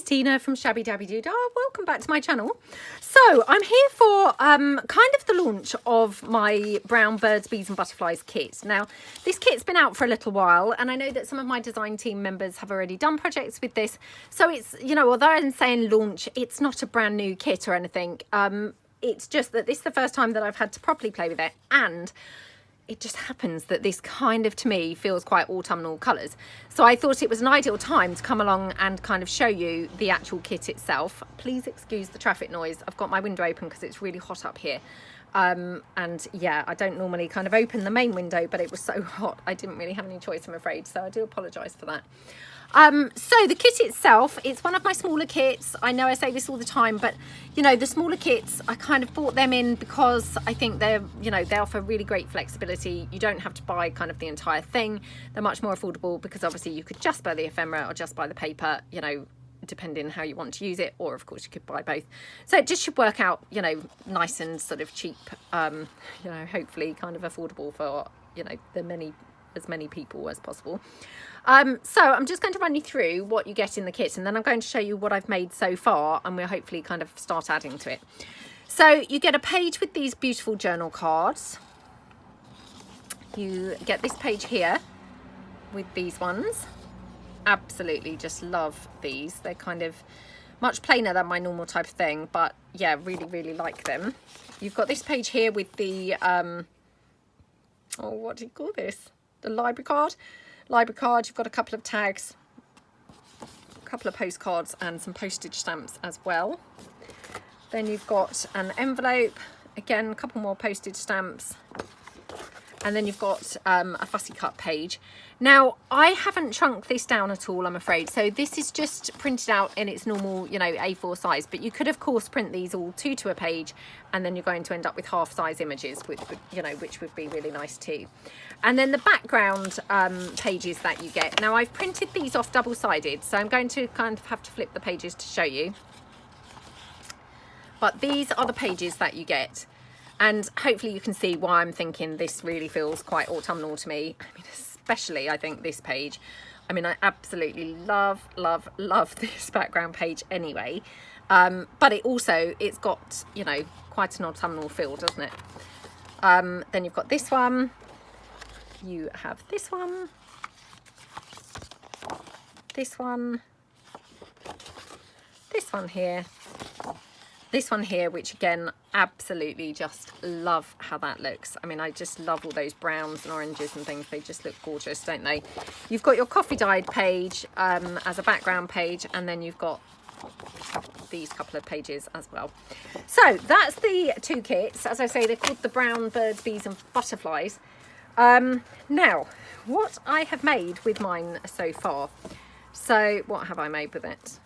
Tina from Shabbydabbydoodah. Welcome back to my channel. So I'm here for kind of the launch of my Brown Birds, Bees and Butterflies kit. Now this kit's been out for a little while and I know that some of my design team members have already done projects with this. So it's, you know, although I'm saying launch, it's not a brand new kit or anything. It's just that this is the first time that I've had to properly play with it, and it just happens that this kind of, to me, feels quite autumnal colours. So I thought it was an ideal time to come along and kind of show you the actual kit itself. Please excuse the traffic noise. I've got my window open because it's really hot up here. And yeah, I don't normally kind of open the main window, but it was so hot I didn't really have any choice, I'm afraid. So I do apologise for that. So the kit itself, it's one of my smaller kits. I know I say this all the time, but you know, the smaller kits, I kind of bought them in because I think they're, you know, they offer really great flexibility. You don't have to buy kind of the entire thing. They're much more affordable because obviously you could just buy the ephemera or just buy the paper, you know, depending how you want to use it, or of course you could buy both. So it just should work out, you know, nice and sort of cheap, you know, hopefully kind of affordable for, you know, as many people as possible. So I'm just going to run you through what you get in the kit, and then I'm going to show you what I've made so far, and we'll hopefully kind of start adding to it. So you get a page with these beautiful journal cards. You get this page here with these ones. Absolutely just love these. They're kind of much plainer than my normal type of thing, but yeah, really like them. You've got this page here with the oh, what do you call this, the library card. You've got a couple of tags, a couple of postcards and some postage stamps as well. Then you've got an envelope, again a couple more postage stamps, and then you've got a fussy cut page. Now I haven't shrunk this down at all, I'm afraid, so this is just printed out in its normal, you know, A4 size, but you could of course print these all two to a page, and then you're going to end up with half size images, which would, you know, which would be really nice too. And then the background pages that you get, now I've printed these off double-sided, so I'm going to kind of have to flip the pages to show you, but these are the pages that you get. And hopefully you can see why I'm thinking this really feels quite autumnal to me. I mean, especially I think this page. I mean, I absolutely love this background page anyway. But it also, it's got, you know, quite an autumnal feel, doesn't it? Then you've got this one. You have this one. This one. This one here. This one here, which again, absolutely just love how that looks. I mean, I just love all those browns and oranges and things. They just look gorgeous, don't they? You've got your coffee dyed page as a background page, and then you've got these couple of pages as well. So that's the two kits. As I say, they're called the Brown Birds, Bees and Butterflies. Now, what I have made with mine so far. So what have I made with it?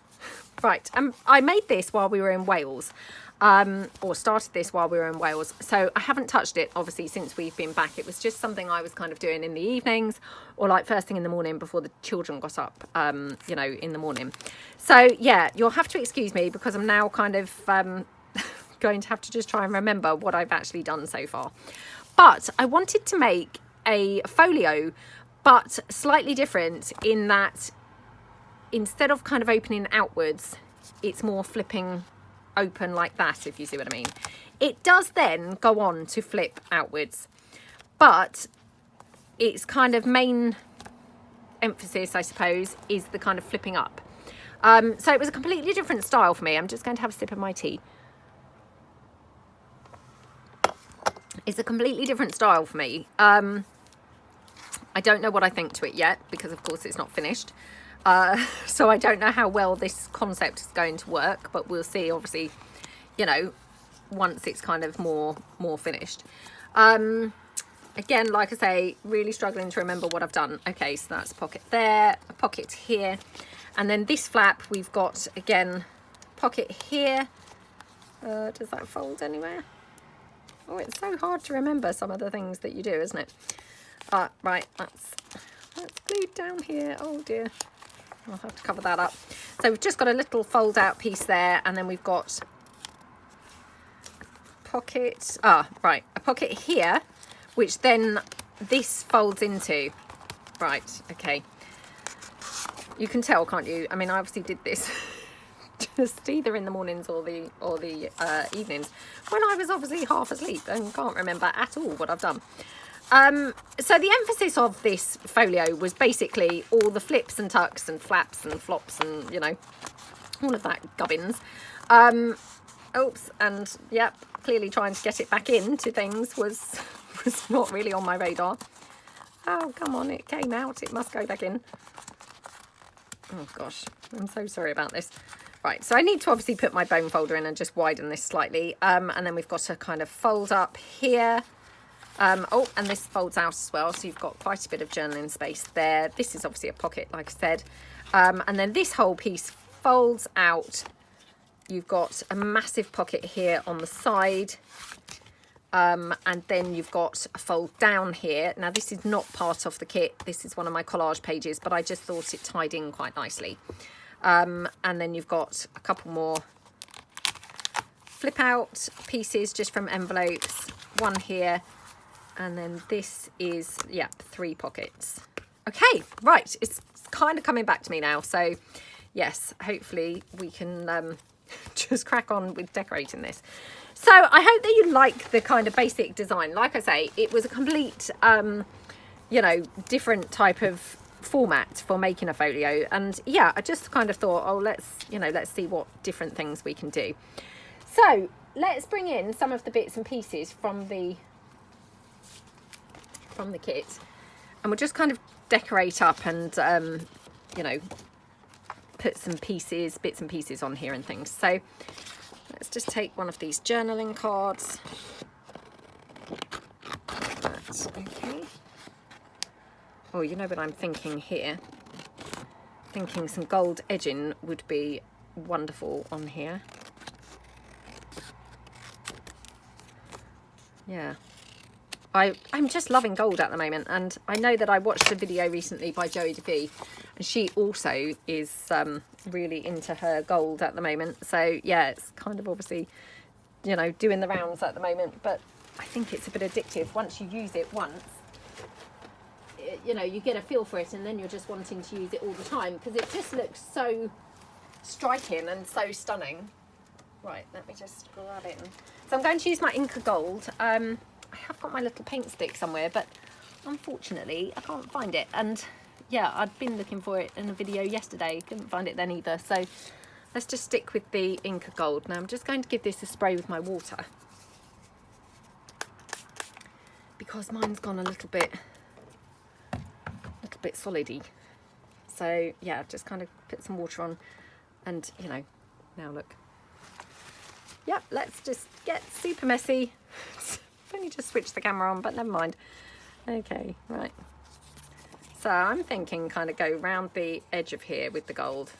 Right, I made this while we were in Wales, or started this while we were in Wales. So I haven't touched it, obviously, since we've been back. It was just something I was kind of doing in the evenings, or like first thing in the morning before the children got up, you know, in the morning. So yeah, you'll have to excuse me because I'm now kind of going to have to just try and remember what I've actually done so far. But I wanted to make a folio, but slightly different in that instead of kind of opening outwards, it's more flipping open like that, if you see what I mean. It does then go on to flip outwards, but its kind of main emphasis, I suppose, is the kind of flipping up. So it was a completely different style for me. I'm just going to have a sip of my tea. It's a completely different style for me. I don't know what I think to it yet, because of course it's not finished. So I don't know how well this concept is going to work, but we'll see, obviously, you know, once it's kind of more finished. Again, like I say, really struggling to remember what I've done. Okay, so that's a pocket there, a pocket here, and then this flap, we've got, again, pocket here. Does that fold anywhere? Oh, it's so hard to remember some of the things that you do, isn't it? Right, that's glued down here. Oh dear. I'll have to cover that up. So we've just got a little fold out piece there, and then we've got pocket, a pocket here, which then this folds into. Right, okay. You can tell, can't you? I mean, I obviously did this just either in the mornings or the evenings, when I was obviously half asleep and can't remember at all what I've done. So the emphasis of this folio was basically all the flips and tucks and flaps and flops and, you know, all of that gubbins. Oops, and yep, clearly trying to get it back into things was not really on my radar. Oh, come on, it came out. It must go back in. Oh, gosh, I'm so sorry about this. Right, so I need to obviously put my bone folder in and just widen this slightly. And then we've got to kind of fold up here. Oh, and this folds out as well, so you've got quite a bit of journaling space there. This is obviously a pocket, like I said. And then this whole piece folds out. You've got a massive pocket here on the side. And then you've got a fold down here. Now, this is not part of the kit. This is one of my collage pages, but I just thought it tied in quite nicely. And then you've got a couple more flip out pieces just from envelopes. One here. And then this is, yeah, 3 pockets. Okay, right. It's kind of coming back to me now. So, yes, hopefully we can just crack on with decorating this. So I hope that you like the kind of basic design. Like I say, it was a complete, you know, different type of format for making a folio. And yeah, I just kind of thought, oh, let's see what different things we can do. So let's bring in some of the bits and pieces from the kit, and we'll just kind of decorate up and, you know, put some bits and pieces on here and things. So let's just take one of these journaling cards. That's okay. Oh, you know what I'm thinking here? Thinking some gold edging would be wonderful on here. Yeah. I'm just loving gold at the moment, and I know that I watched a video recently by Joey DeVee, and she also is really into her gold at the moment. So yeah, it's kind of obviously, you know, doing the rounds at the moment, but I think it's a bit addictive. Once you use it once, you know, you get a feel for it, and then you're just wanting to use it all the time because it just looks so striking and so stunning. Right, let me just grab it. So I'm going to use my Inca Gold. I have got my little paint stick somewhere, but unfortunately I can't find it. And yeah, I'd been looking for it in a video yesterday, couldn't find it then either. So let's just stick with the Inca Gold. Now I'm just going to give this a spray with my water because mine's gone a little bit solidy. So yeah, just kind of put some water on, and you know, now look. Yep, let's just get super messy. I've only just switched the camera on, but never mind. Okay, right. So I'm thinking kind of go round the edge of here with the gold.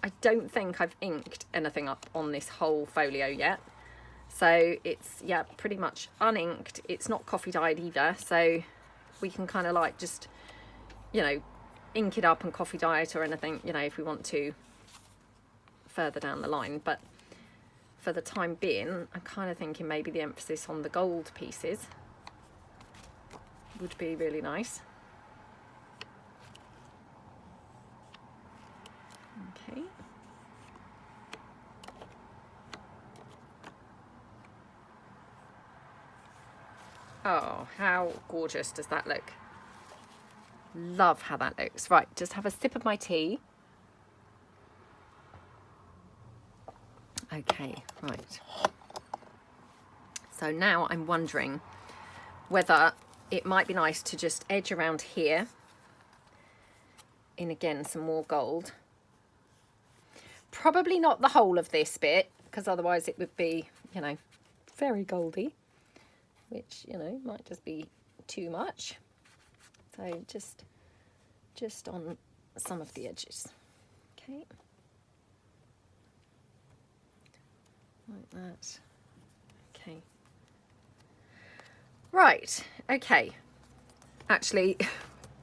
I don't think I've inked anything up on this whole folio yet. So it's, yeah, pretty much uninked. It's not coffee dyed either. So we can kind of like just, you know, ink it up and coffee dye it or anything, you know, if we want to further down the line. But for the time being, I'm kind of thinking maybe the emphasis on the gold pieces would be really nice. Okay. Oh, how gorgeous does that look? Love how that looks. Right, just have a sip of my tea. Okay, right. So now I'm wondering whether it might be nice to just edge around here in, again, some more gold. Probably not the whole of this bit, because otherwise it would be, you know, very goldy, which, you know, might just be too much. So just on some of the edges. Okay. Like that. Okay. Right, okay. Actually,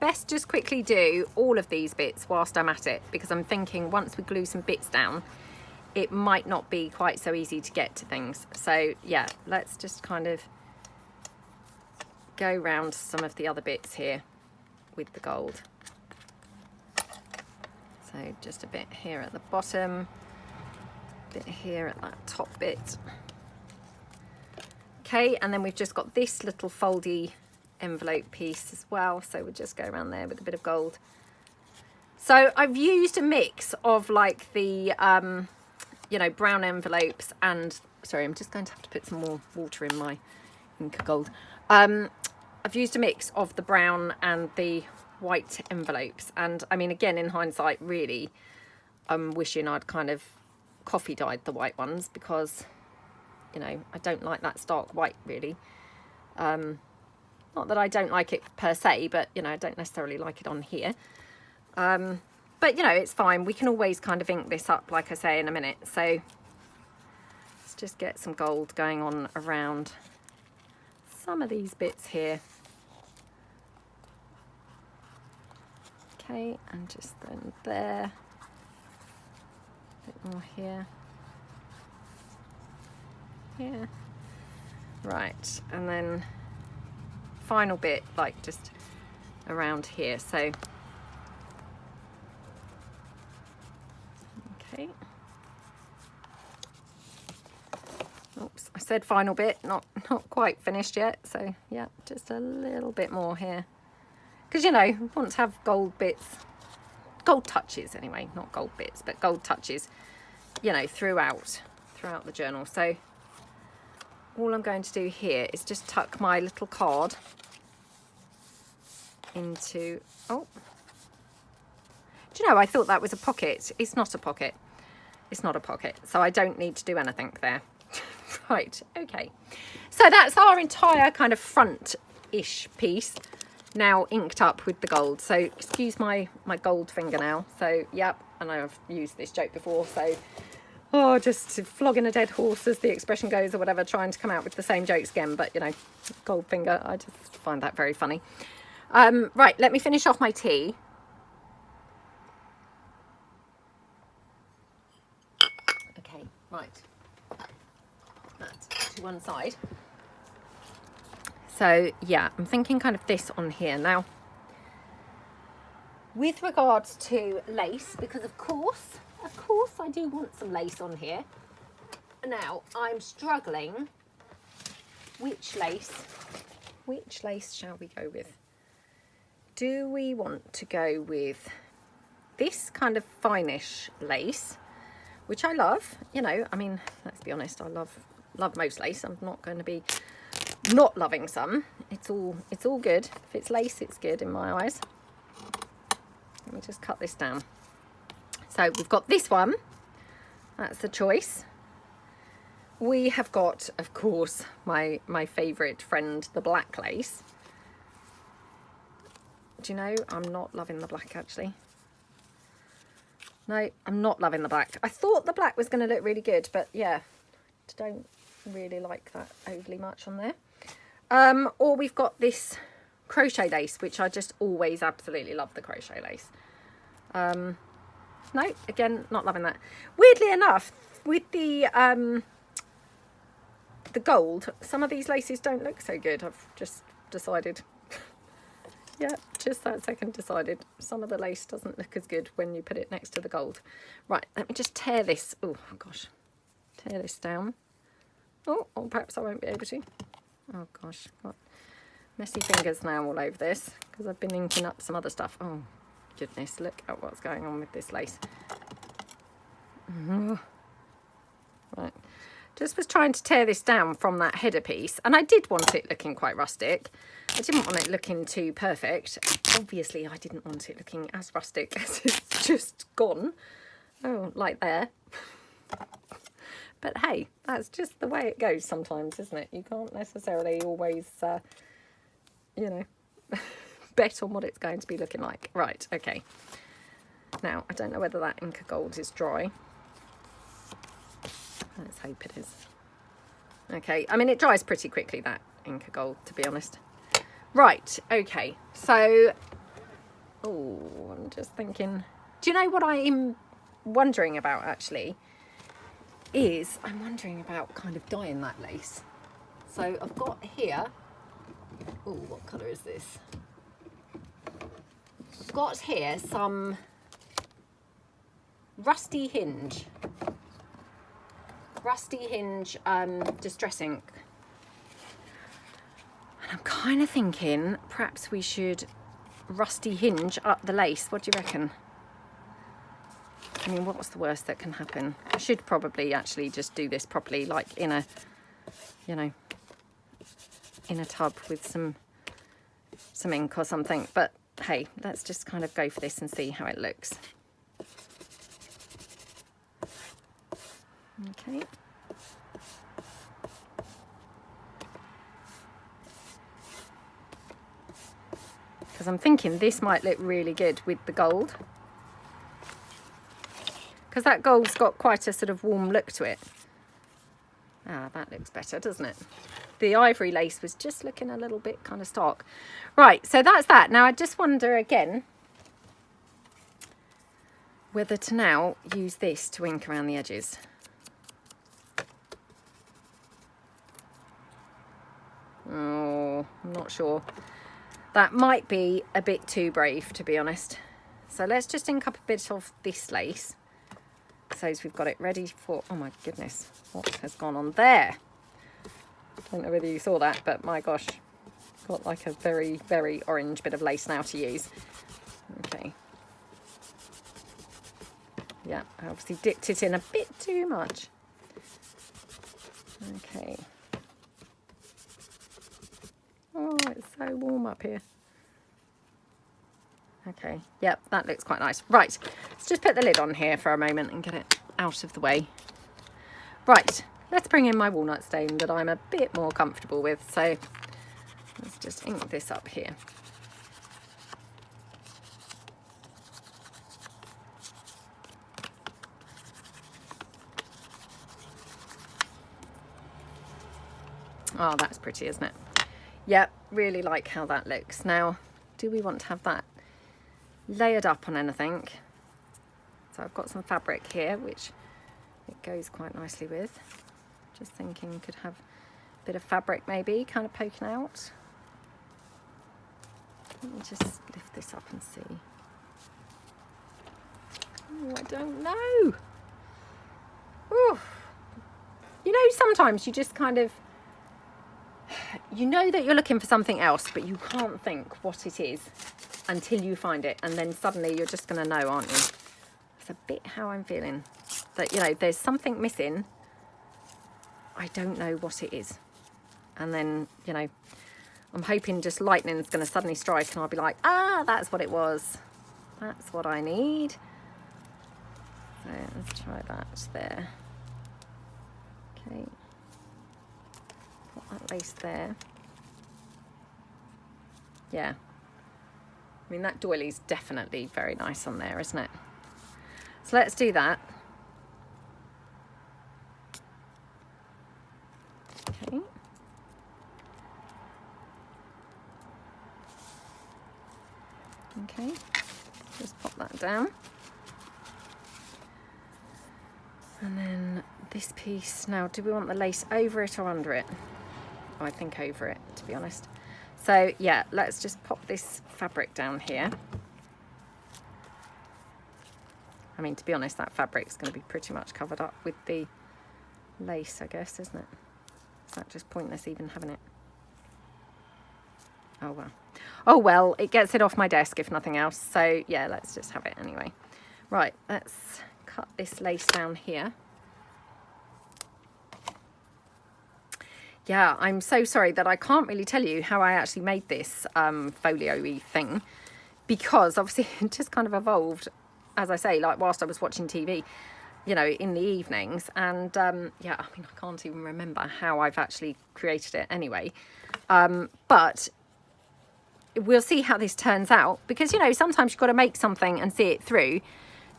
best just quickly do all of these bits whilst I'm at it, because I'm thinking once we glue some bits down, it might not be quite so easy to get to things. So yeah, let's just kind of go round some of the other bits here with the gold. So So just a bit here at the bottom, a bit here at that top bit. Okay, and then we've just got this little foldy envelope piece as well. So we'll just go around there with a bit of gold. So I've used a mix of like the, you know, brown envelopes and, sorry, I'm just going to have to put some more water in my Inca Gold. I've used a mix of the brown and the white envelopes. And I mean, again, in hindsight, really, I'm wishing I'd kind of coffee dyed the white ones because, you know, I don't like that stark white really. Not that I don't like it per se, but, you know, I don't necessarily like it on here. But, you know, it's fine. We can always kind of ink this up, like I say, in a minute. So let's just get some gold going on around some of these bits here. Okay, and just then there. A bit more here. Yeah. Right, and then final bit, like just around here. So okay. Oops, I said final bit, not quite finished yet. So yeah, just a little bit more here. Because, you know, you want to have gold bits, gold touches anyway, not gold bits, but gold touches, you know, throughout the journal. So all I'm going to do here is just tuck my little card into, oh, do you know, I thought that was a pocket. It's not a pocket. It's not a pocket. So I don't need to do anything there. Right, okay. So that's our entire kind of front-ish piece now inked up with the gold. So excuse my gold fingernail. So, yep, and I've used this joke before. So, oh, just flogging a dead horse, as the expression goes, or whatever, trying to come out with the same jokes again. But, you know, gold finger, I just find that very funny. Right, let me finish off my tea. Okay, right. That to one side. So, yeah, I'm thinking kind of this on here. Now, with regards to lace, because of course I do want some lace on here. Now, I'm struggling. Which lace shall we go with? Do we want to go with this kind of finish lace, which I love? You know, I mean, let's be honest, I love most lace. I'm not going to be not loving some. It's all good. If it's lace, it's good in my eyes. Let me just cut this down. So we've got this one. That's the choice. We have got, of course, my favourite friend, the black lace. Do you know, I'm not loving the black actually. No, I'm not loving the black. I thought the black was going to look really good, but yeah, don't really like that overly much on there. Or we've got this crochet lace, which I just always absolutely love the crochet lace. No, again, not loving that. Weirdly enough, with the gold, some of these laces don't look so good. I've just decided. Yeah, just that second decided. Some of the lace doesn't look as good when you put it next to the gold. Right, let me just tear this. Oh, gosh. Tear this down. Oh, or perhaps I won't be able to. Oh, gosh. Got messy fingers now all over this because I've been inking up some other stuff. Oh, goodness. Look at what's going on with this lace. Right. Just was trying to tear this down from that header piece, and I did want it looking quite rustic. I didn't want it looking too perfect. Obviously, I didn't want it looking as rustic as it's just gone. Oh, like there. But hey, that's just the way it goes sometimes, isn't it? You can't necessarily always, you know, bet on what it's going to be looking like. Right, okay. Now, I don't know whether that Inca Gold is dry. Let's hope it is. Okay, I mean, it dries pretty quickly, that Inca Gold, to be honest. Right, okay, so, oh, I'm just thinking, do you know what I'm wondering about, actually, is I'm wondering about kind of dyeing that lace. So I've got here, oh, what colour is this? I've got here some Rusty Hinge Distress Ink. And I'm kind of thinking perhaps we should rusty hinge up the lace. What do you reckon? I mean, what's the worst that can happen? I should probably actually just do this properly, like in a, you know, in a tub with some ink or something. But hey, let's just kind of go for this and see how it looks. Okay. Because I'm thinking this might look really good with the gold. Because that gold's got quite a sort of warm look to it. Ah, that looks better, doesn't it? The ivory lace was just looking a little bit kind of stark. Right, so that's that. Now I just wonder again whether to now use this to ink around the edges. Oh, I'm not sure. That might be a bit too brave, to be honest. So let's just ink up a bit of this lace. So we've got it ready for, oh my goodness, what has gone on there? I don't know whether you saw that, but my gosh, got like a very, very orange bit of lace now to use. Okay. Yeah, I obviously dipped it in a bit too much. Okay. Oh, it's so warm up here. Okay, yep, that looks quite nice. Right, let's just put the lid on here for a moment and get it out of the way. Right, let's bring in my walnut stain that I'm a bit more comfortable with. So let's just ink this up here. Oh, that's pretty, isn't it? Yep, really like how that looks. Now, do we want to have that layered up on anything? So I've got some fabric here, which it goes quite nicely with. Just thinking could have a bit of fabric maybe kind of poking out. Let me just lift this up and see. Oh, I don't know. Ooh. You know, sometimes you just kind of, you know that you're looking for something else, but you can't think what it is until you find it, and then suddenly you're just going to know, aren't you? It's a bit how I'm feeling. That, you know, there's something missing. I don't know what it is. And then, you know, I'm hoping just lightning's going to suddenly strike and I'll be like, ah, that's what it was. That's what I need. So let's try that there. Okay. Put that lace there. Yeah. I mean, that doily's definitely very nice on there, isn't it? So let's do that. Okay. Okay, just pop that down. And then this piece, now do we want the lace over it or under it? Oh, I think over it, to be honest. So yeah, let's just pop this fabric down here. I mean, to be honest, that fabric's going to be pretty much covered up with the lace, I guess, isn't it? Is that just pointless even having it? Oh well. Oh well, it gets it off my desk if nothing else. So yeah, let's just have it anyway. Right, let's cut this lace down here. Yeah, I'm so sorry that I can't really tell you how I actually made this folio-y thing, because obviously it just kind of evolved, as I say, like whilst I was watching TV, you know, in the evenings. And yeah, I mean, I can't even remember how I've actually created it anyway. But we'll see how this turns out, because, you know, sometimes you've got to make something and see it through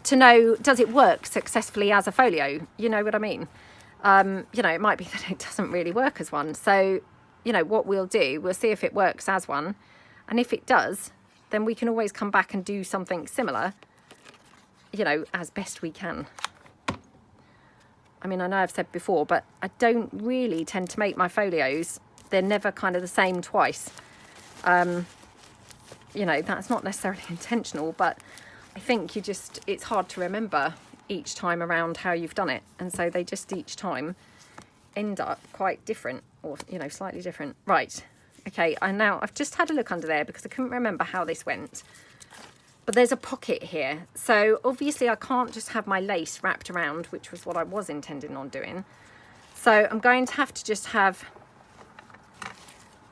to know, does it work successfully as a folio? You know what I mean? You know, it might be that it doesn't really work as one. So, you know, what we'll do, we'll see if it works as one. And if it does, then we can always come back and do something similar, you know, as best we can. I mean, I know I've said before, but I don't really tend to make my folios. They're never kind of the same twice. You know, that's not necessarily intentional, but I think it's hard to remember each time around how you've done it, and so they just each time end up quite different, or you know, slightly different. Right, okay, and now I've just had a look under there because I couldn't remember how this went, but there's a pocket here, so obviously I can't just have my lace wrapped around, which was what I was intending on doing. So I'm going to have to just have,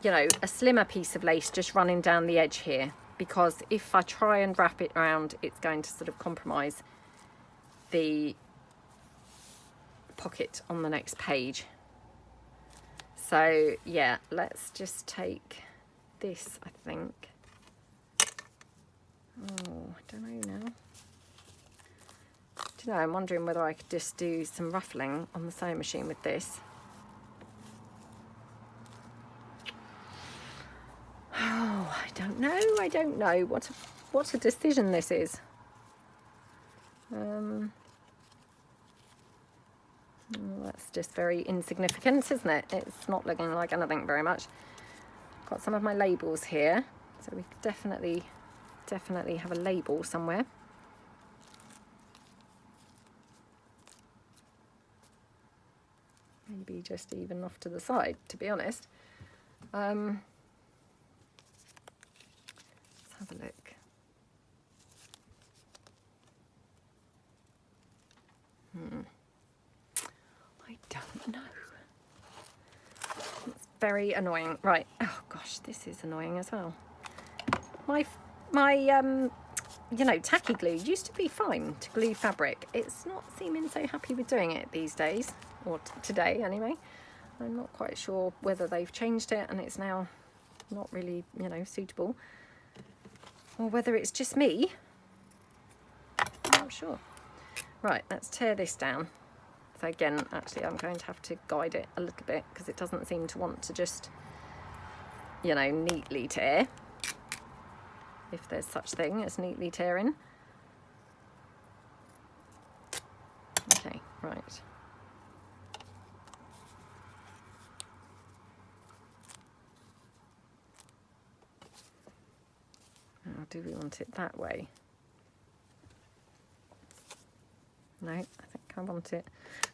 you know, a slimmer piece of lace just running down the edge here, because if I try and wrap it around, it's going to sort of compromise the pocket on the next page. So yeah, let's just take this, I think. Oh, I don't know now. Do you know, I'm wondering whether I could just do some ruffling on the sewing machine with this. Oh, I don't know. What a decision this is. Well, that's just very insignificant, isn't it? It's not looking like anything very much. Got some of my labels here, so we could definitely have a label somewhere. Maybe just even off to the side, to be honest. Let's have a look. I don't know. It's very annoying. Right. Oh gosh, this is annoying as well. My you know, tacky glue used to be fine to glue fabric. It's not seeming so happy with doing it these days, or today anyway. I'm not quite sure whether they've changed it and it's now not really, you know, suitable, or whether it's just me. I'm not sure. Right, let's tear this down. So again, actually I'm going to have to guide it a little bit because it doesn't seem to want to just, you know, neatly tear, if there's such thing as neatly tearing. Okay, right. Now, do we want it that way? No, I think I want it.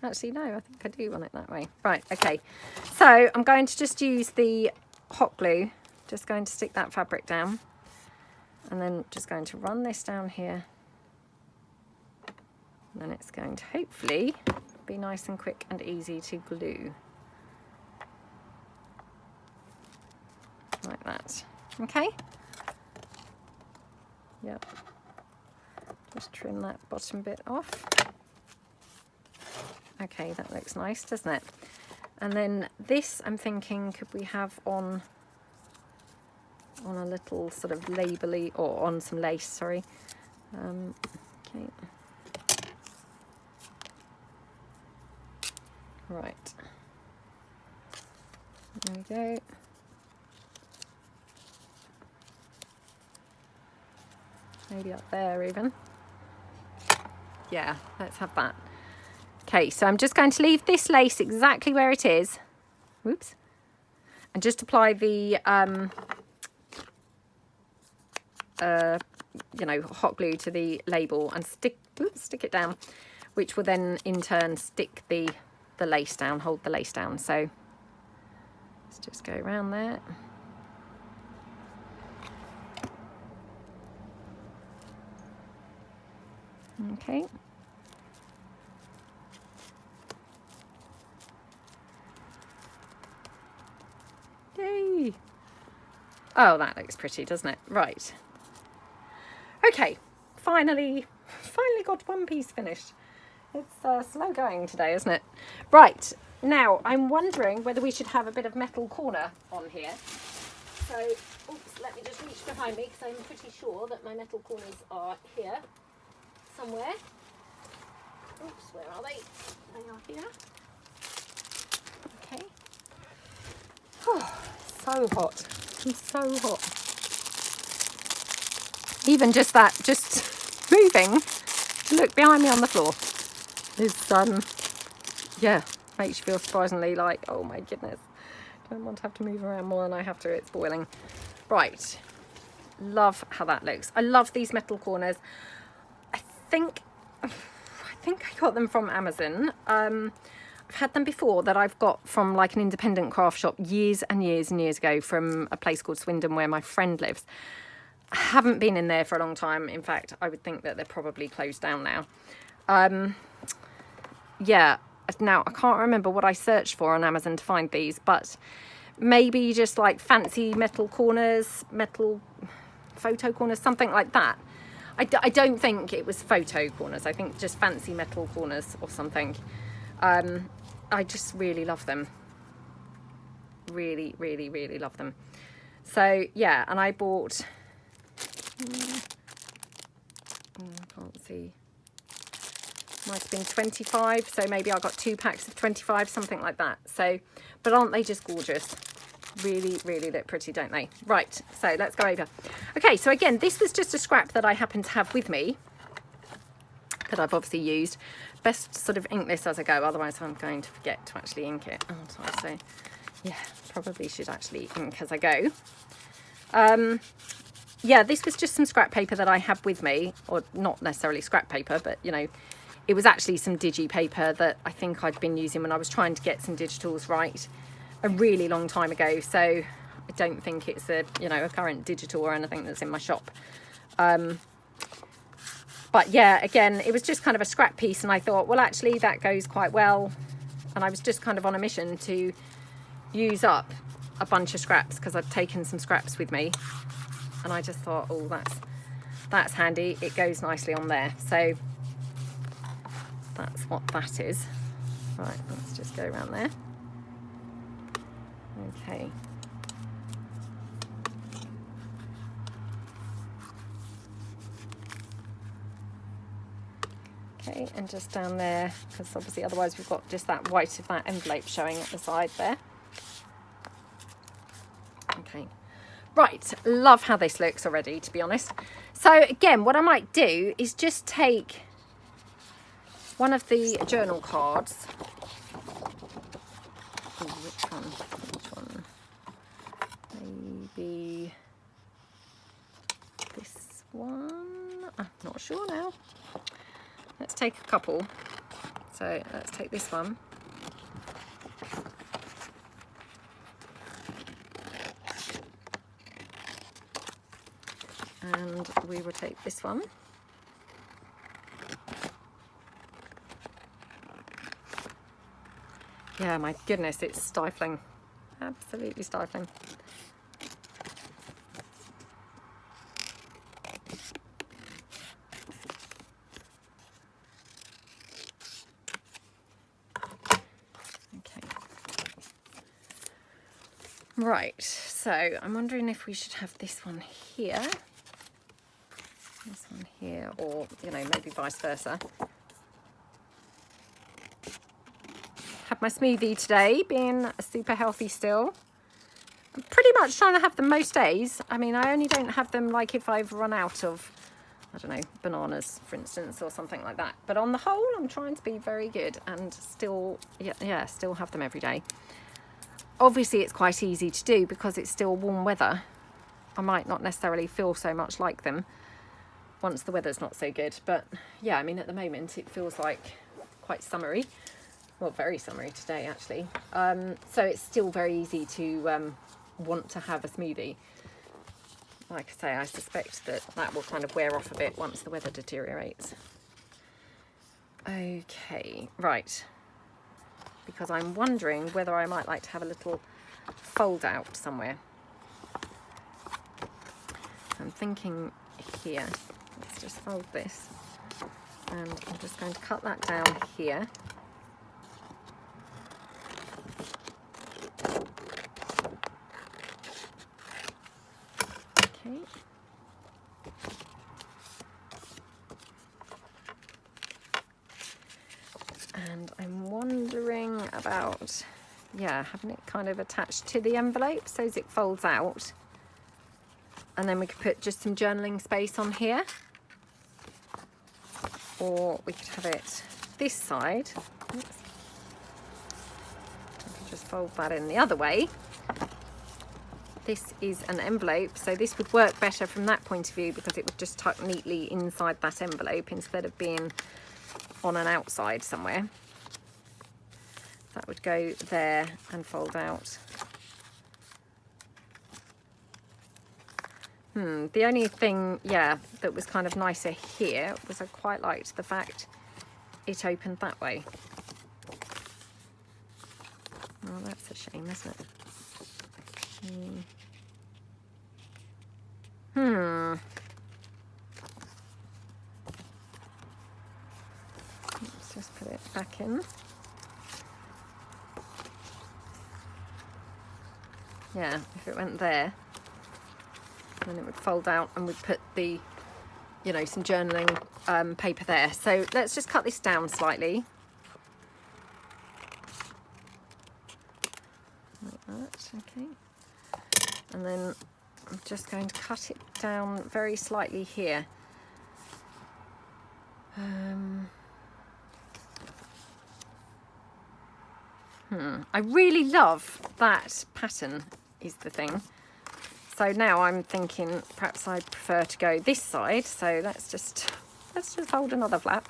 Actually, no, I think I do want it that way. Right, okay. So I'm going to just use the hot glue, just going to stick that fabric down, and then just going to run this down here. And then it's going to hopefully be nice and quick and easy to glue. Like that. Okay? Yep. Just trim that bottom bit off. Okay, that looks nice, doesn't it? And then this, I'm thinking, could we have on a little sort of label-y, or on some lace, sorry. Okay. Right. There we go. Maybe up there even. Yeah, let's have that. Okay, so I'm just going to leave this lace exactly where it is. Whoops. And just apply the, you know, hot glue to the label and stick it down, which will then in turn stick the lace down, hold the lace down. So let's just go around there. Okay. Yay. Oh, that looks pretty, doesn't it? Right. Okay, finally got one piece finished. It's slow going today, isn't it? Right, now I'm wondering whether we should have a bit of metal corner on here. So, oops, let me just reach behind me because I'm pretty sure that my metal corners are here somewhere. Oops, where are they? They are here. Okay. Oh, so hot. I'm so hot. Even just that, just moving to look behind me on the floor is, yeah, makes you feel surprisingly like, oh my goodness, don't want to have to move around more than I have to, it's boiling. Right, love how that looks. I love these metal corners. I think think I got them from Amazon. I've had them before that I've got from like an independent craft shop years and years and years ago from a place called Swindon where my friend lives. I haven't been in there for a long time. In fact, I would think that they're probably closed down now. Yeah, now I can't remember what I searched for on Amazon to find these, but maybe just like fancy metal corners, metal photo corners, something like that. I don't think it was photo corners. I think just fancy metal corners or something. I just really love them. Really, really, really love them. So yeah, and I bought, I can't see, might have been 25, so maybe I got 2 packs of 25, something like that. So, but aren't they just gorgeous? Really, really look pretty, don't they? Right, so let's go over. Okay, so again, this was just a scrap that I happen to have with me that I've obviously used. Best sort of ink this as I go, otherwise I'm going to forget to actually ink it. Oh, so yeah, probably should actually ink as I go. Yeah, this was just some scrap paper that I have with me, or not necessarily scrap paper, but you know, it was actually some digi paper that I think I'd been using when I was trying to get some digitals right a really long time ago. So I don't think it's a, you know, a current digital or anything that's in my shop. But yeah, again, it was just kind of a scrap piece, and I thought, well, actually that goes quite well. And I was just kind of on a mission to use up a bunch of scraps because I'd taken some scraps with me, and I just thought, oh, that's handy. It goes nicely on there. So that's what that is. Right, let's just go around there. Okay. Okay, and just down there, because obviously otherwise we've got just that white of that envelope showing at the side there. Okay, right, love how this looks already, to be honest. So again, what I might do is just take one of the journal cards. Ooh, which one? Maybe this one? I'm not sure now. Let's take a couple. So let's take this one. And we will take this one. Yeah, my goodness, it's stifling. Absolutely stifling. Right, so I'm wondering if we should have this one here, or, you know, maybe vice versa. Had my smoothie today, being super healthy still. I'm pretty much trying to have them most days. I mean, I only don't have them like if I've run out of, I don't know, bananas, for instance, or something like that. But on the whole, I'm trying to be very good and still, yeah, still have them every day. Obviously, it's quite easy to do because it's still warm weather. I might not necessarily feel so much like them once the weather's not so good. But yeah, I mean, at the moment, it feels like quite summery. Well, very summery today, actually. So it's still very easy to want to have a smoothie. Like I say, I suspect that that will kind of wear off a bit once the weather deteriorates. Okay, right. Because I'm wondering whether I might like to have a little fold out somewhere. I'm thinking here, let's just fold this, and I'm just going to cut that down here. Okay. And I'm wondering about, yeah, having it kind of attached to the envelope so as it folds out. And then we could put just some journaling space on here. Or we could have it this side. Oops. I could just fold that in the other way. This is an envelope, so this would work better from that point of view because it would just tuck neatly inside that envelope instead of being on an outside somewhere. That would go there and fold out. The only thing, yeah, that was kind of nicer here was I quite liked the fact it opened that way. Oh, that's a shame, isn't it? Let's just put it back in. Yeah, if it went there, then it would fold out and we'd put the, you know, some journaling paper there. So let's just cut this down slightly. Like that, okay. And then I'm just going to cut it down very slightly here. I really love that pattern is the thing. So now I'm thinking perhaps I prefer to go this side. So let's just fold another flap.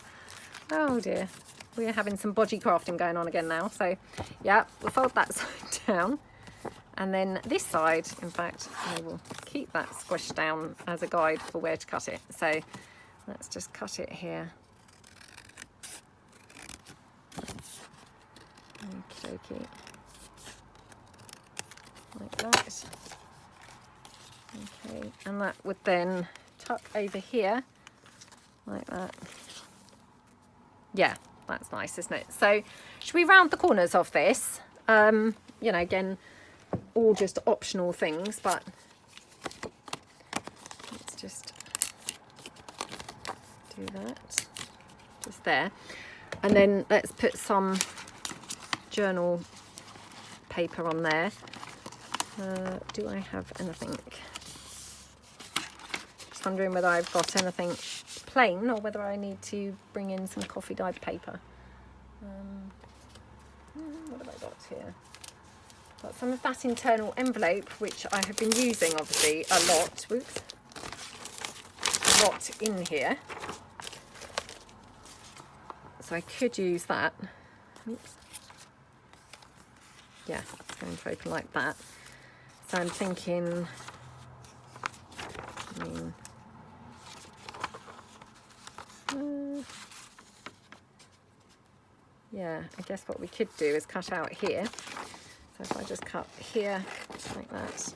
Oh dear, we're having some bodgy crafting going on again now. So yeah, we'll fold that side down. And then this side, in fact, I will keep that squished down as a guide for where to cut it. So let's just cut it here. Okie dokie. Like that. Okay, and that would then tuck over here like that. Yeah, that's nice, isn't it? So should we round the corners of this? You know, again, all just optional things, but let's just do that just there. And then let's put some journal paper on there. Do I have anything? Just wondering whether I've got anything plain or whether I need to bring in some coffee dyed paper. What have I got here? Got some of that internal envelope, which I have been using obviously a lot. Whoops. A lot in here. So I could use that. Oops. Yeah, it's going to open like that. So I'm thinking, yeah, I guess what we could do is cut out here. So if I just cut here like that.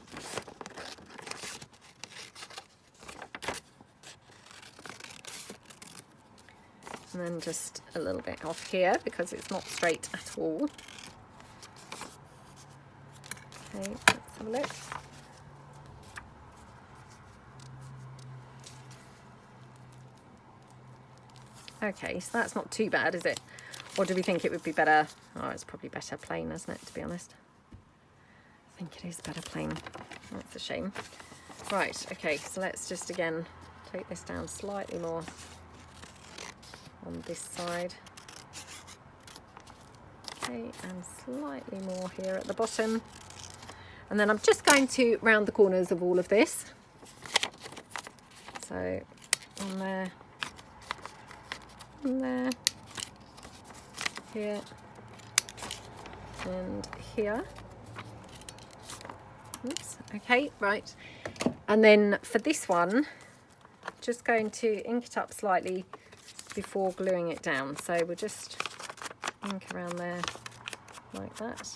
And then just a little bit off here because it's not straight at all. Okay, let's have a look. Okay, so that's not too bad, is it? Or do we think it would be better? Oh, it's probably better plain, isn't it, to be honest? I think it is better plain. That's a shame. Right, okay, so let's just again take this down slightly more on this side. Okay, and slightly more here at the bottom. And then I'm just going to round the corners of all of this. So on there, here, and here. Oops, okay, right. And then for this one, just going to ink it up slightly before gluing it down. So we'll just ink around there like that.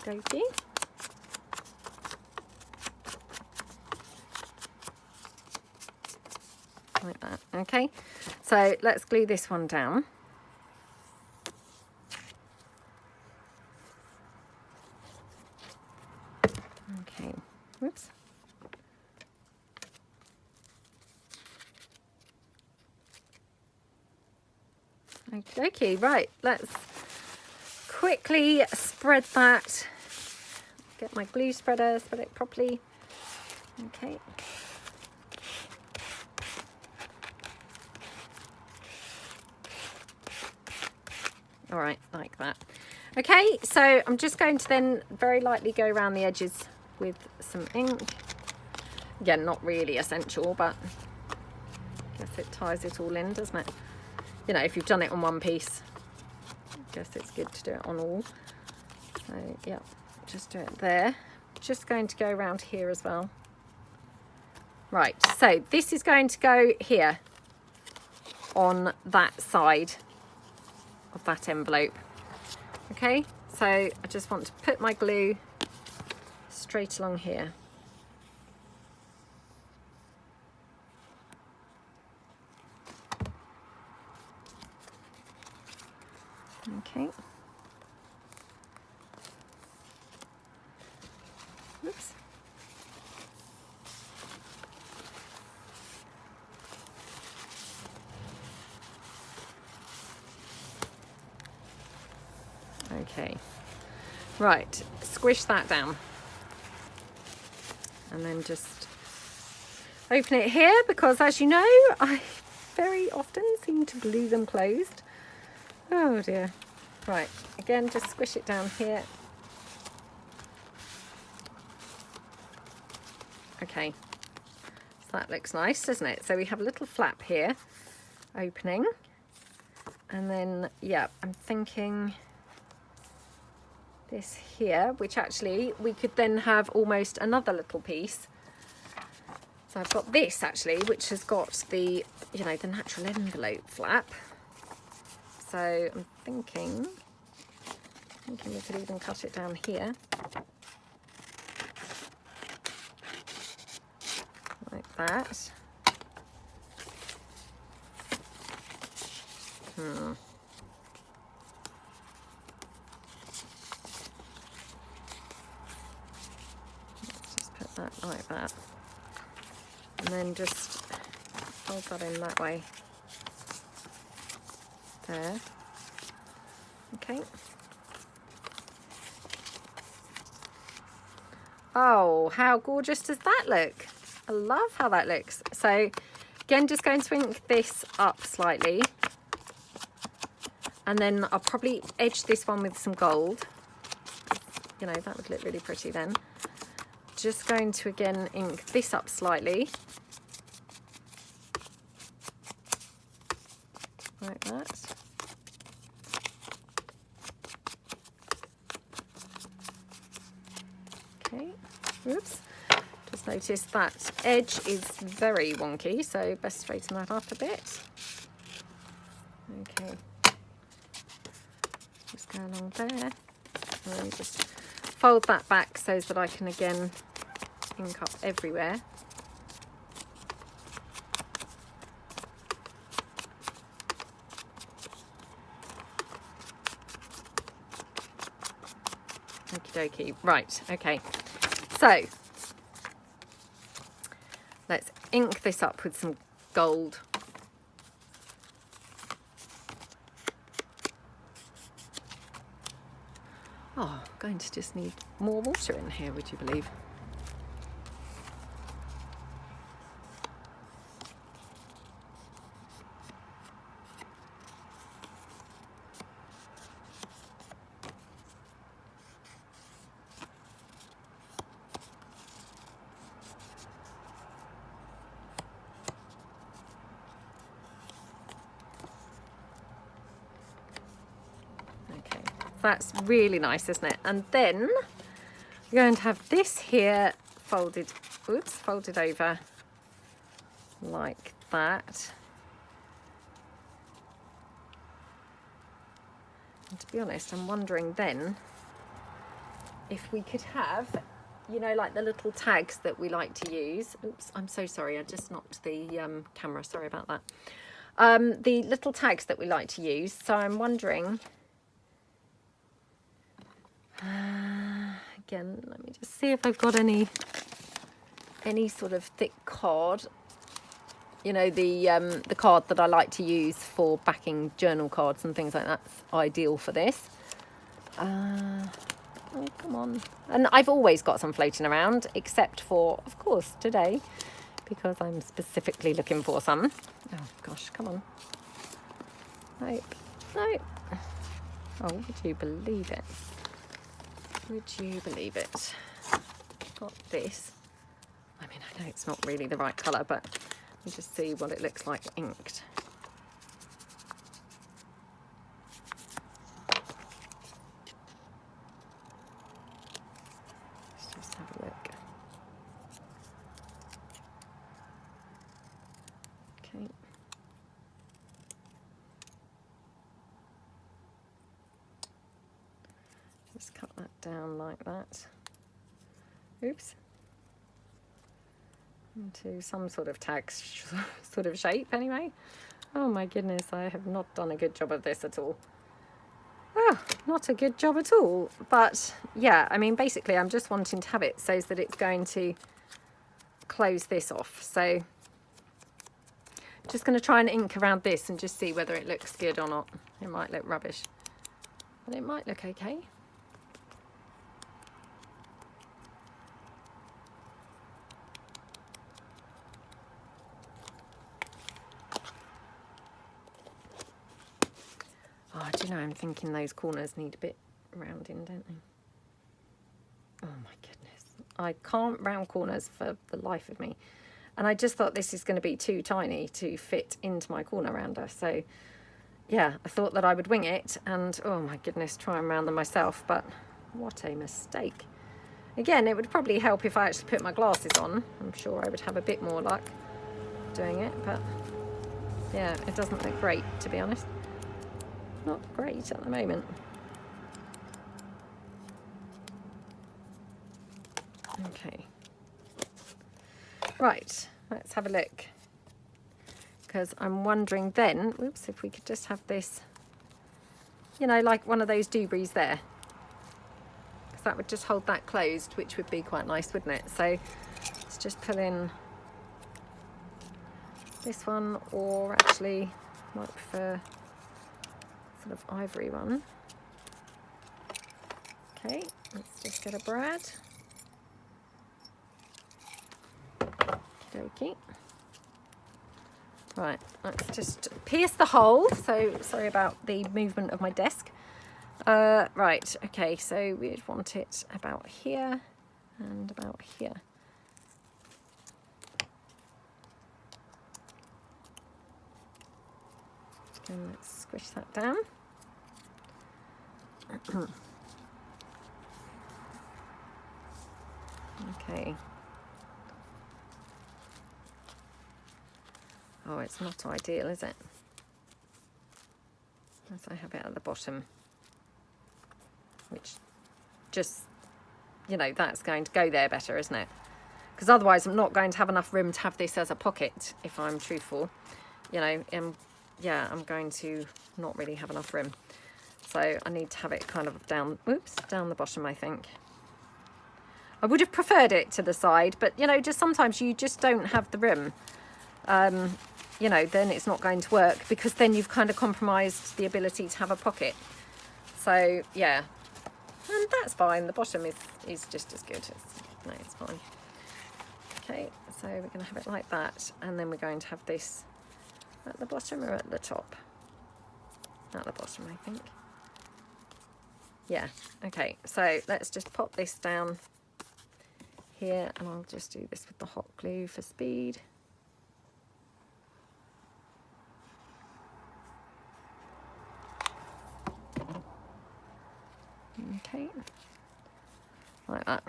Okey-dokey. Like that. Okay, so let's glue this one down. Okay, whoops. Okay, right, let's quickly spread that. Get my glue spreader, spread it properly. Okay. All right, like that. Okay, so I'm just going to then very lightly go around the edges with some ink. Again, not really essential, but I guess it ties it all in, doesn't it? You know, if you've done it on one piece, I guess it's good to do it on all. So yeah, just do it there. Just going to go around here as well. Right, so this is going to go here on that side of that envelope. Okay, so I just want to put my glue straight along here. Okay. Oops. Okay, right, squish that down and then just open it here, because as you know, I very often seem to glue them closed. Oh dear. Right, again, just squish it down here. Okay, so that looks nice, doesn't it? So we have a little flap here opening, and then yeah, I'm thinking this here, which actually we could then have almost another little piece. So I've got this actually, which has got the, you know, the natural envelope flap. So I'm thinking we could even cut it down here. Like that. That like that, and then just fold that in that way there. Okay. Oh, how gorgeous does that look? I love how that looks. So again, just going to ink this up slightly, and then I'll probably edge this one with some gold. You know, that would look really pretty then. Just going to again ink this up slightly, like that. Okay, oops, just noticed that edge is very wonky, so best straighten that up a bit. Okay, just go along there, and just fold that back so that I can again ink up everywhere. Okie dokie. Right, okay. So let's ink this up with some gold. Oh, I'm going to just need more water in here, would you believe? That's really nice, isn't it? And then we're going to have this here folded, oops, folded over like that. And to be honest, I'm wondering then if we could have, you know, like the little tags that we like to use. Oops, I'm so sorry, I just knocked the camera, sorry about that. The little tags that we like to use. So I'm wondering, again, let me just see if I've got any sort of thick card. You know, the card that I like to use for backing journal cards and things like that's ideal for this. Oh, come on. And I've always got some floating around, except for, of course, today, because I'm specifically looking for some. Oh gosh, come on. Nope, nope. Oh, would you believe it? Would you believe it? got this. I mean, I know it's not really the right colour, but you just see what it looks like inked. Let's just have a look. Okay. Just cut that down like that. Oops. Into some sort of tag sort of shape anyway. Oh my goodness, I have not done a good job of this at all. Oh, not a good job at all. But yeah, I mean, basically I'm just wanting to have it so that it's going to close this off. So just going to try and ink around this and just see whether it looks good or not. It might look rubbish, but it might look okay. Oh, do you know, I'm thinking those corners need a bit rounding, don't they? Oh my goodness. I can't round corners for the life of me. And I just thought this is going to be too tiny to fit into my corner rounder. So yeah, I thought that I would wing it and, oh my goodness, try and round them myself. But what a mistake. Again, it would probably help if I actually put my glasses on. I'm sure I would have a bit more luck doing it. But yeah, it doesn't look great, to be honest. Not great at the moment. Okay. Right, let's have a look. Because I'm wondering then, whoops, if we could just have this, you know, like one of those doobies there. Because that would just hold that closed, which would be quite nice, wouldn't it? So let's just pull in this one, or actually might prefer sort of ivory one. Okay, let's just get a brad. Okey-dokey. Right, let's just pierce the hole. So sorry about the movement of my desk. Right, okay, so we'd want it about here and about here. And let's squish that down. Okay. Oh, it's not ideal, is it? As I have it at the bottom, which just, you know, that's going to go there better, isn't it? Because otherwise I'm not going to have enough room to have this as a pocket, if I'm truthful. You know, yeah, I'm going to not really have enough room. So I need to have it kind of down, oops, down the bottom, I think. I would have preferred it to the side, but, you know, just sometimes you just don't have the room. You know, then it's not going to work, because then you've kind of compromised the ability to have a pocket. So, yeah. And that's fine. The bottom is just as good. No, it's fine. Okay, so we're going to have it like that. And then we're going to have this at the bottom or at the top? At the bottom, I think. Yeah, okay. So let's just pop this down here, and I'll just do this with the hot glue for speed. Okay, like that.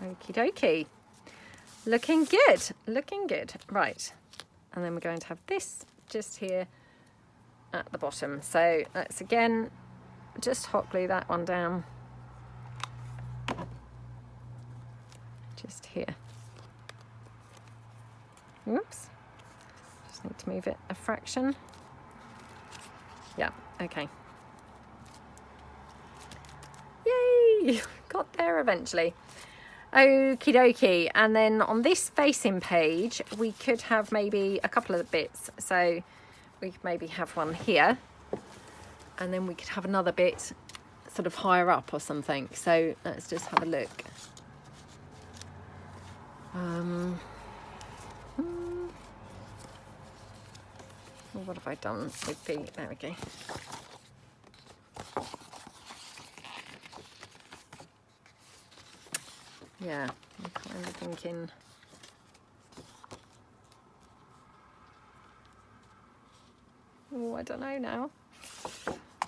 Okie dokie. Looking good, looking good. Right, and then we're going to have this just here at the bottom. So let's again just hot glue that one down. Just here. Whoops. Just need to move it a fraction. Yeah, okay. Yay! Got there eventually. Okie dokie. And then on this facing page, we could have maybe a couple of bits. So we could maybe have one here, and then we could have another bit sort of higher up or something. So let's just have a look. Oh, what have I done with the, there we go. Yeah, I'm kind of thinking, oh, I don't know now.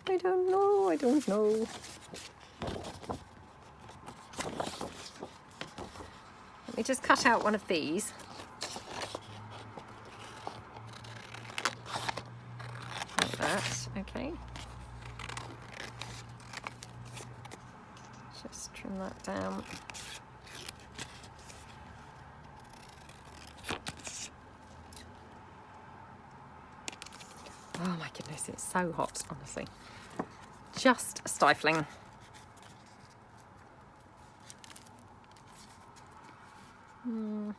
I don't know, I don't know. Let me just cut out one of these. Like that, okay. Just trim that down. Oh my goodness, it's so hot, honestly. Just stifling. And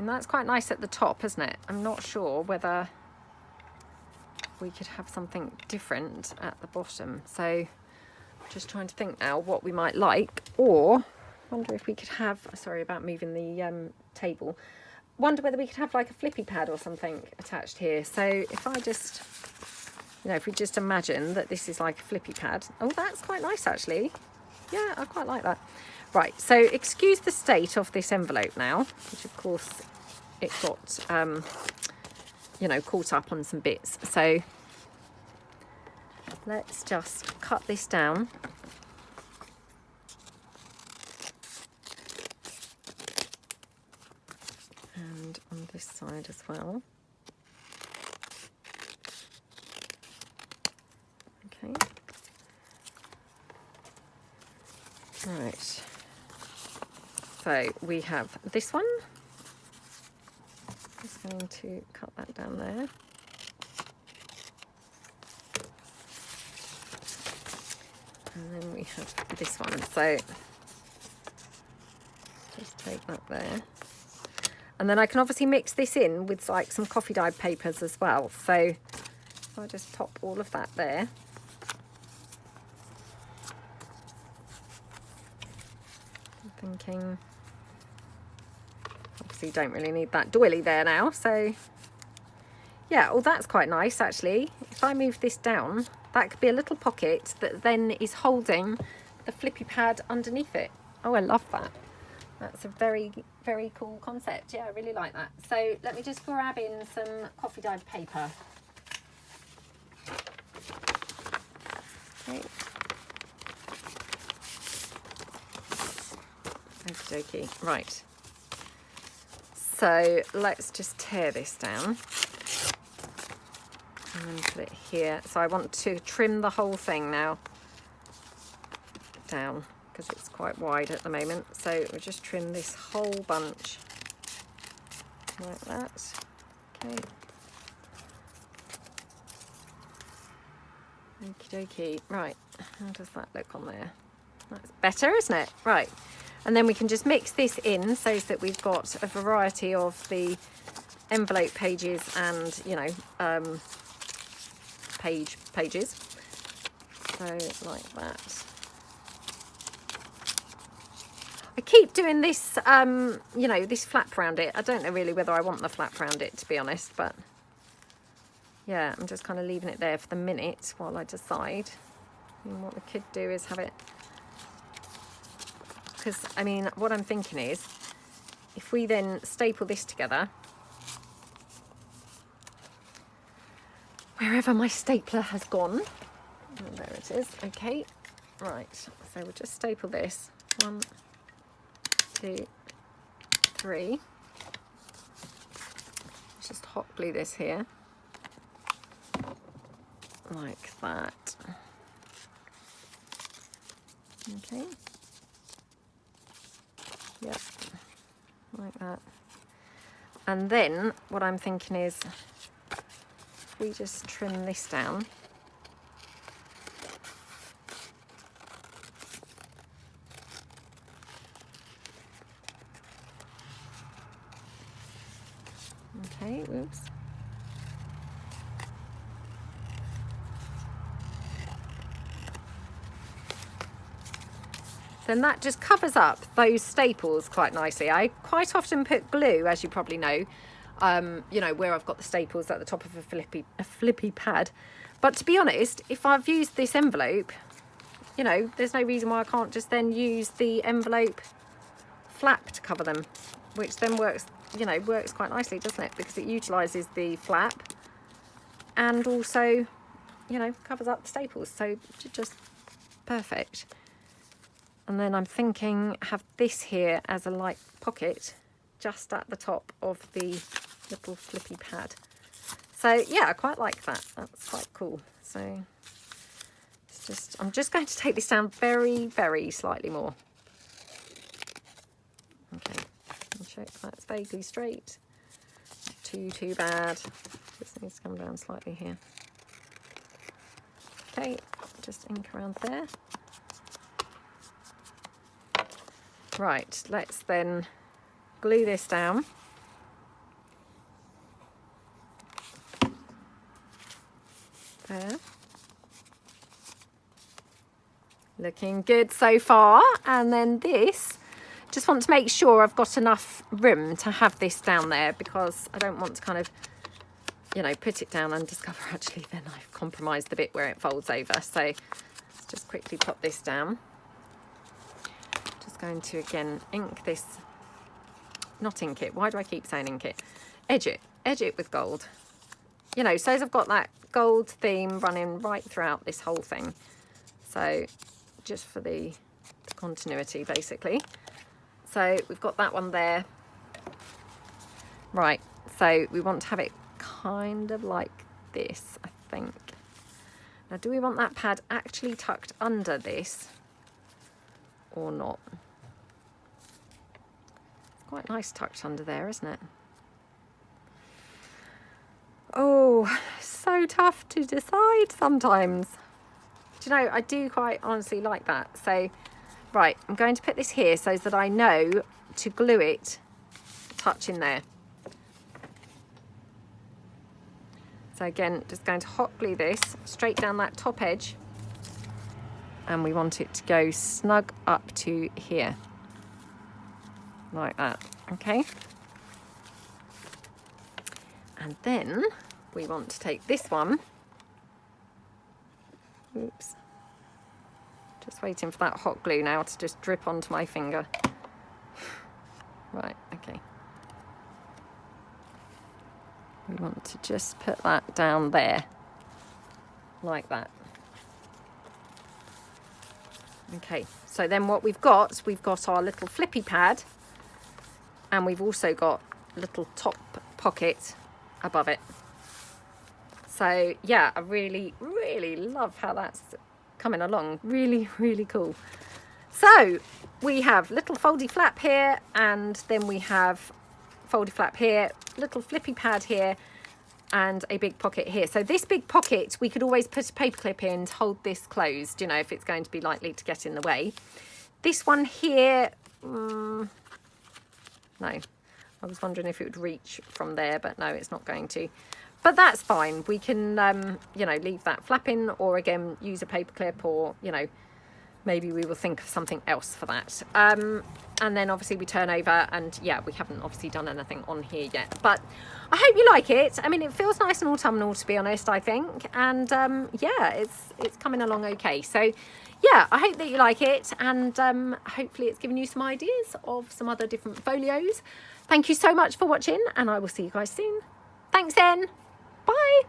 that's quite nice at the top, isn't it? I'm not sure whether we could have something different at the bottom. So just trying to think now what we might like, or wonder if we could have, sorry about moving the table, wonder whether we could have like a flippy pad or something attached here. So if I just, you know, if we just imagine that this is like a flippy pad. Oh, that's quite nice actually. Yeah, I quite like that. Right, so excuse the state of this envelope now, which of course it got, you know, caught up on some bits. So let's just cut this down. And on this side as well. Okay. Right. So we have this one. Just going to cut that down there. And then we have this one. So just take that there. And then I can obviously mix this in with like some coffee dyed papers as well. So if I just pop all of that there. I'm thinking, obviously you don't really need that doily there now. So yeah, oh, that's quite nice actually. If I move this down, that could be a little pocket that then is holding the flippy pad underneath it. Oh, I love that. That's a very, very cool concept. Yeah, I really like that. So let me just grab in some coffee dyed paper. Okay. Okie dokie. Right. So let's just tear this down. And then put it here. So I want to trim the whole thing now down, because it's quite wide at the moment. So we'll just trim this whole bunch like that. Okay. Okie dokie. Right, how does that look on there? That's better, isn't it? Right, and then we can just mix this in so that we've got a variety of the envelope pages and, you know, pages. So like that. I keep doing this, you know, this flap around it. I don't know really whether I want the flap around it, to be honest, but yeah, I'm just kind of leaving it there for the minute while I decide. And what we could do is have it, because, I mean, what I'm thinking is, if we then staple this together, wherever my stapler has gone, oh, there it is, okay, right, so we'll just staple this, 1, 2, 3. Just hot glue this here, like that. Okay. Yep, like that. And then what I'm thinking is, if we just trim this down. Okay, whoops. then that just covers up those staples quite nicely. I quite often put glue, as you probably know, you know, where I've got the staples at the top of a flippy pad. But to be honest, if I've used this envelope, you know, there's no reason why I can't just then use the envelope flap to cover them, which then works, you know, works quite nicely, doesn't it? Because it utilises the flap and also, you know, covers up the staples. So just perfect. And then I'm thinking have this here as a light pocket just at the top of the little flippy pad. So yeah, I quite like that. That's quite cool. So it's just, I'm just going to take this down very, very slightly more. Okay, and check that's vaguely straight. Not too bad. Just needs to come down slightly here. Okay, just ink around there. Right, let's then glue this down. There. Looking good so far. And then this, just want to make sure I've got enough room to have this down there, because I don't want to kind of, you know, put it down and discover actually then I've compromised the bit where it folds over. So let's just quickly pop this down. Just going to again ink this, not ink it, why do I keep saying ink it? Edge it with gold. You know, so as I've got that gold theme running right throughout this whole thing. So just for the continuity basically. So we've got that one there. Right, so we want to have it kind of like this, I think. Now, do we want that pad actually tucked under this or not? It's quite nice tucked under there, isn't it? Oh, so tough to decide sometimes. Do you know, I do quite honestly like that. So, right, I'm going to put this here so that I know to glue it touch in there. So again, just going to hot glue this straight down that top edge, and we want it to go snug up to here, like that, okay? And then we want to take this one, oops, just waiting for that hot glue now to just drip onto my finger. Right, okay. We want to just put that down there, like that. Okay, so then what we've got our little flippy pad, and we've also got a little top pocket above it. So yeah, I really, really love how that's coming along. Really, really cool. So we have little foldy flap here, and then we have foldy flap here, little flippy pad here, and a big pocket here. So this big pocket, we could always put a paper clip in to hold this closed, you know, if it's going to be likely to get in the way. This one here, no, I was wondering if it would reach from there, but no, it's not going to. But that's fine. We can, you know, leave that flapping, or again, use a paper clip, or, you know, maybe we will think of something else for that. And then obviously we turn over, and yeah, we haven't obviously done anything on here yet, but I hope you like it. I mean, it feels nice and autumnal, to be honest, I think. And yeah, it's coming along okay. So yeah, I hope that you like it, and hopefully it's given you some ideas of some other different folios. Thank you so much for watching, and I will see you guys soon. Thanks then. Bye.